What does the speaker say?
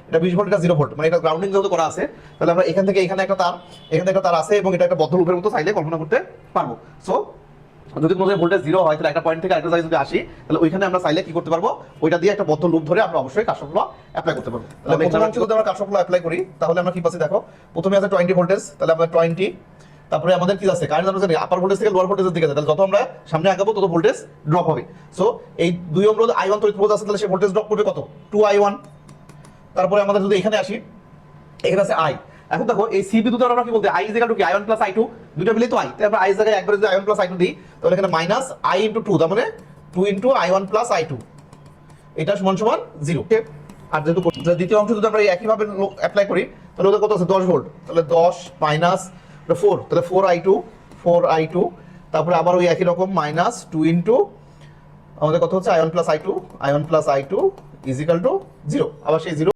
এটা 20 ভোল্ট, এটা 0 ভোল্ট, মানে এটা গ্রাউন্ডিং যেহেতু করা আছে, তাহলে আমরা এখান থেকে এখানে একটা তার, এখান থেকে একটা তার আছে, এবং এটা একটা বদ্ধ লুপের মতো চাইলে কল্পনা করতে পারবো। সো যদি কোনো ভোল্টেজ 0 হয়, তাহলে একটা পয়েন্ট থেকে আরেকটা জায়গায় যদি আসি, তাহলে ওইখানে আমরা চাইলে কি করতে পারবো, ওইটা দিয়ে একটা বদ্ধ লুপ ধরে আমরা অবশ্যই কারশফ ল অ্যাপ্লাই করতে পারবো। তাহলে প্রথম অংশে যদি আমরা কারশফ ল অ্যাপ্লাই করি, তাহলে আমরা কি পাচ্ছি দেখো, প্রথমে আছে 20 ভোল্টেজ, তাহলে আমরা 20, তারপরে আমাদের কি আছে, কারেন্ট আমরা জানি আপার ভোল্টেজ থেকে লোয়ার ভোল্টেজের দিকে যায়, তাহলে যত আমরা সামনে আগাবো তত ভোল্টেজ ড্রপ হবে। সো এই 2 ওহম রোধ I1 তড়িৎ প্রবাহ আছে, তাহলে সে ভোল্টেজ ড্রপ করবে কত, 2I1। তারপরে আমাদের যদি এখানে আসি, এখানে আছে I। এখন দেখো এই সি বিদ্যুৎ আমরা কি বলতে, I ইকুয়াল টু কি I1 প্লাস I2, দুটো মিলেই তো I, তাই আমরা I এর জায়গায় একবারে যদি I1 প্লাস I2 দিই, তাহলে এখানে মাইনাস I ইনটু 2, তার মানে 2 ইনটু I1 প্লাস I2, এটা সমান সমান 0। আর যেহেতু দ্বিতীয় অংশ যদি আমরা একই ভাবে অ্যাপ্লাই করি, তাহলে ওদের কত আছে 10 ভোল্ট, তাহলে 10 মাইনাস 4, তাহলে 4I2, তারপরে আবার ওই একই রকম মাইনাস 2 ইনটু আমাদের কত হচ্ছে I1 plus I2 is equal to 0, আবার সেই 0।